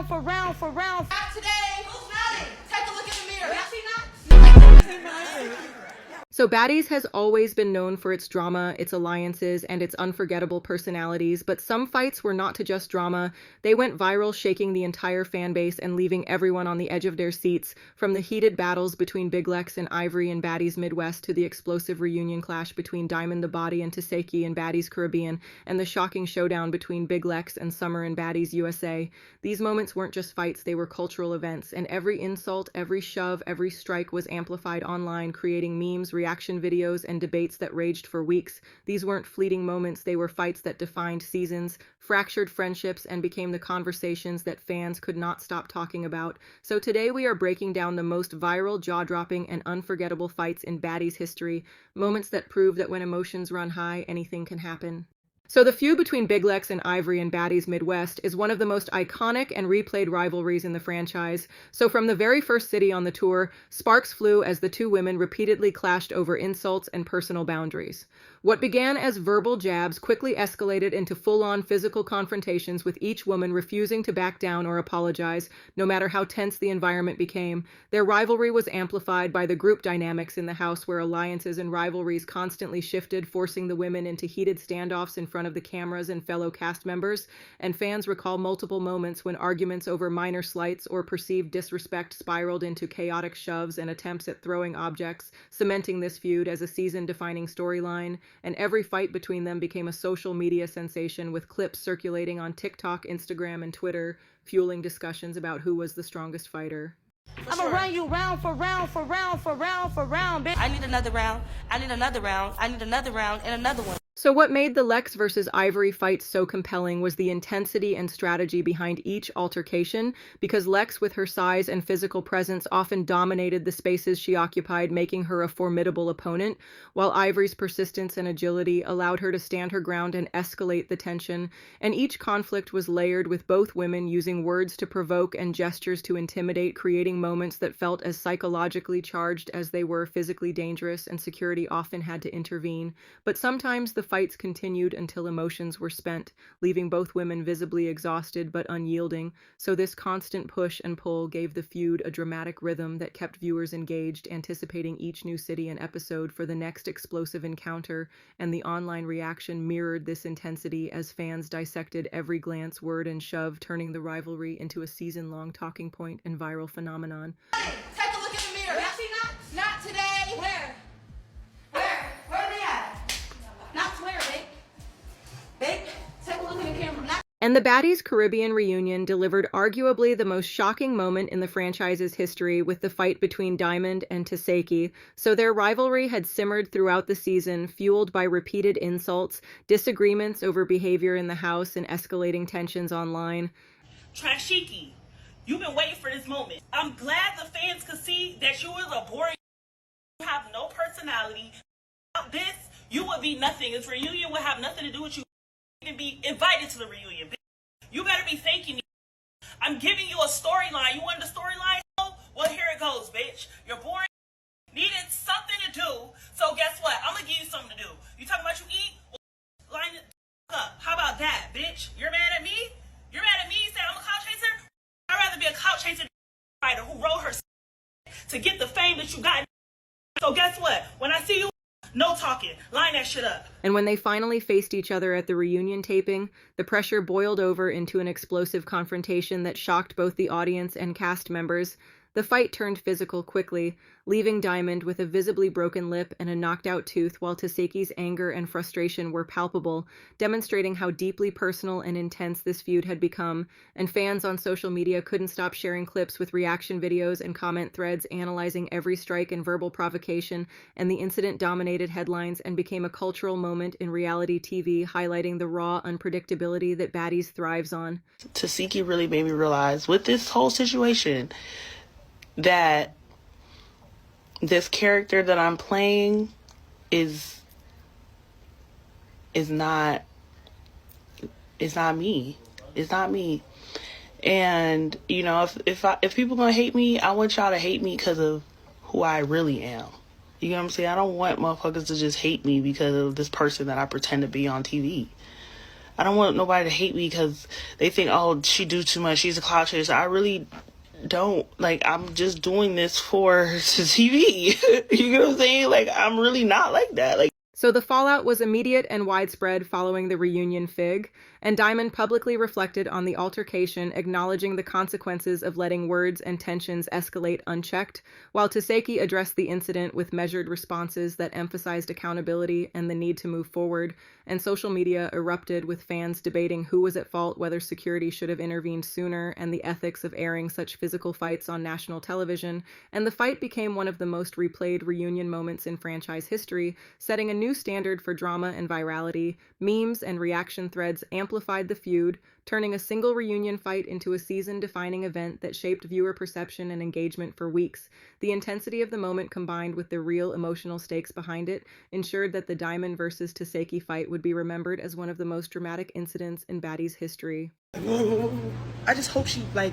for round. Not today. Who's nodding? Take a look in the mirror. Y'all see not? So Baddies has always been known for its drama, its alliances, and its unforgettable personalities, but some fights were not to just drama. They went viral, shaking the entire fan base and leaving everyone on the edge of their seats, from the heated battles between Big Lex and Ivory in Baddies Midwest to the explosive reunion clash between Diamond the Body and Tesehki in Baddies Caribbean, and the shocking showdown between Big Lex and Summer in Baddies USA. These moments weren't just fights, they were cultural events, and every insult, every shove, every strike was amplified online, creating memes, reaction videos, and debates that raged for weeks. These weren't fleeting moments, they were fights that defined seasons, fractured friendships, and became the conversations that fans could not stop talking about. So today we are breaking down the most viral, jaw-dropping, and unforgettable fights in Baddies history, moments that prove that when emotions run high, anything can happen. So the feud between Big Lex and Ivory in Baddies Midwest is one of the most iconic and replayed rivalries in the franchise. So from the very first city on the tour, sparks flew as the two women repeatedly clashed over insults and personal boundaries. What began as verbal jabs quickly escalated into full-on physical confrontations, with each woman refusing to back down or apologize, no matter how tense the environment became. Their rivalry was amplified by the group dynamics in the house, where alliances and rivalries constantly shifted, forcing the women into heated standoffs in front of the cameras and fellow cast members, and fans recall multiple moments when arguments over minor slights or perceived disrespect spiraled into chaotic shoves and attempts at throwing objects, cementing this feud as a season-defining storyline. And every fight between them became a social media sensation, with clips circulating on TikTok, Instagram, and Twitter, fueling discussions about who was the strongest fighter. I'm gonna run you round for round, bitch. I need another round. I need another round. I need another round and another one. So what made the Lex versus Ivory fight so compelling was the intensity and strategy behind each altercation, because Lex, with her size and physical presence, often dominated the spaces she occupied, making her a formidable opponent, while Ivory's persistence and agility allowed her to stand her ground and escalate the tension. And each conflict was layered, with both women using words to provoke and gestures to intimidate, creating moments that felt as psychologically charged as they were physically dangerous, and security often had to intervene. But sometimes the fights continued until emotions were spent, leaving both women visibly exhausted but unyielding. So this constant push and pull gave the feud a dramatic rhythm that kept viewers engaged, anticipating each new city and episode for the next explosive encounter. And the online reaction mirrored this intensity as fans dissected every glance, word, and shove, turning the rivalry into a season-long talking point and viral phenomenon. Hey, take a look in the mirror. Y'all see not? Not today. Where? Where are they at? Not where, babe. Take a look in the camera. Not. And the Baddies Caribbean reunion delivered arguably the most shocking moment in the franchise's history, with the fight between Diamond and Tesehki. So their rivalry had simmered throughout the season, fueled by repeated insults, disagreements over behavior in the house, and escalating tensions online. Trashiki, you've been waiting for this moment. I'm glad the fans could see that you was a boring. You have no personality. Without this, you would be nothing. This reunion would have nothing to do with you. Even be invited to the reunion. You better be thanking me. I'm giving you a storyline. You want the storyline? Well, here it goes, bitch. You're boring. Needed something to do. So guess what? I'm gonna give you something to do. You talking about you eat? Well, line it up. How about that, bitch? You're mad at me? You're mad at me? You say I'm a couch chaser? I'd rather be a couch chaser fighter who wrote her to get the fame that you got. So guess what? When I see you, no talking. Line that shit up. And when they finally faced each other at the reunion taping, the pressure boiled over into an explosive confrontation that shocked both the audience and cast members. The fight turned physical quickly, leaving Diamond with a visibly broken lip and a knocked-out tooth, while Tesehki's anger and frustration were palpable, demonstrating how deeply personal and intense this feud had become. And fans on social media couldn't stop sharing clips with reaction videos and comment threads analyzing every strike and verbal provocation, and the incident dominated headlines and became a cultural moment in reality TV, highlighting the raw unpredictability that Baddies thrives on. Tesehki really made me realize, with this whole situation, that this character that I'm playing is not me. It's not me. And you know, if people gonna hate me, I want y'all to hate me because of who I really am. You know what I'm saying? I don't want motherfuckers to just hate me because of this person that I pretend to be on TV. I don't want nobody to hate me because they think, oh, she do too much. She's a clout chaser. I really don't. Like, I'm just doing this for TV. You know what I'm saying? Like, I'm really not like that. Like. So the fallout was immediate and widespread following the reunion Fîghts, and Diamond publicly reflected on the altercation, acknowledging the consequences of letting words and tensions escalate unchecked, while Tesehki addressed the incident with measured responses that emphasized accountability and the need to move forward, and social media erupted with fans debating who was at fault, whether security should have intervened sooner, and the ethics of airing such physical fights on national television, and the fight became one of the most replayed reunion moments in franchise history, setting a new standard for drama and virality. Memes and reaction threads amplified the feud, turning a single reunion fight into a season-defining event that shaped viewer perception and engagement for weeks. The intensity of the moment, combined with the real emotional stakes behind it, ensured that the Diamond versus Tesehki fight would be remembered as one of the most dramatic incidents in Baddies history. I just hope she's ready.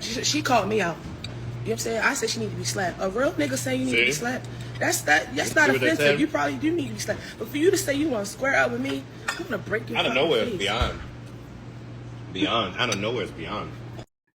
She called me out. You know what I'm saying? I said she need to be slapped. A real nigga saying you need to be slapped, that's not offensive. You probably do need to be slapped. But for you to say you want to square up with me, I'm gonna break your out of nowhere face. It's beyond. Out of nowhere it's beyond.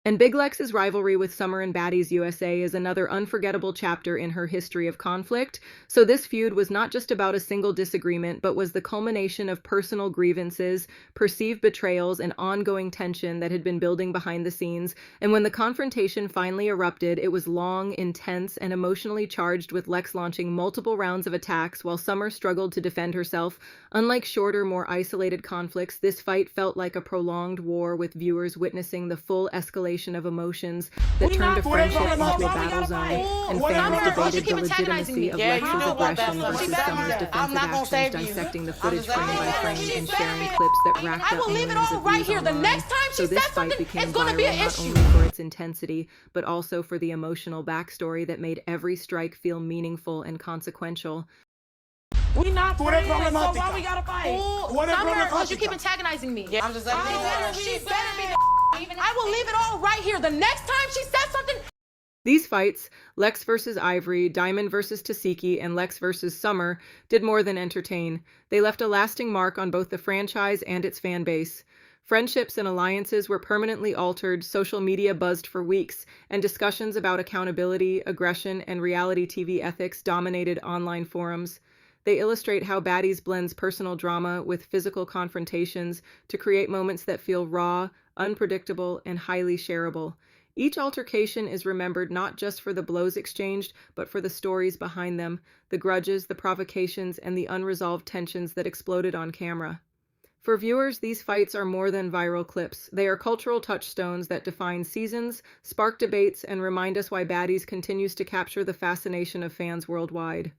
And Big Lex's rivalry with Summer and Baddies USA is another unforgettable chapter in her history of conflict. So this feud was not just about a single disagreement, but was the culmination of personal grievances, perceived betrayals, and ongoing tension that had been building behind the scenes. And when the confrontation finally erupted, it was long, intense, and emotionally charged, with Lex launching multiple rounds of attacks while Summer struggled to defend herself. Unlike shorter, more isolated conflicts, this fight felt like a prolonged war, with viewers witnessing the full escalation of emotions that turned a friendship into a battle zone, and fans debated the legitimacy of Lex's aggression versus Summer's defensive actions, dissecting the footage frame by frame and sharing clips that racked up millions of views online. So this fight became viral not only for its intensity, but also for the emotional backstory that made every strike feel meaningful and consequential. We not friends, so why we gotta fight? Summer, because you keep antagonizing me. I'm just like, She better be I will leave it all right here. The next time she says something. These fights, Lex versus Ivory, Diamond versus Tesehki, and Lex versus Summer, did more than entertain. They left a lasting mark on both the franchise and its fan base. Friendships and alliances were permanently altered, social media buzzed for weeks, and discussions about accountability, aggression, and reality TV ethics dominated online forums. They illustrate how Baddies blends personal drama with physical confrontations to create moments that feel raw, unpredictable, and highly shareable. Each altercation is remembered not just for the blows exchanged, but for the stories behind them, the grudges, the provocations, and the unresolved tensions that exploded on camera. For viewers, these fights are more than viral clips. They are cultural touchstones that define seasons, spark debates, and remind us why Baddies continues to capture the fascination of fans worldwide.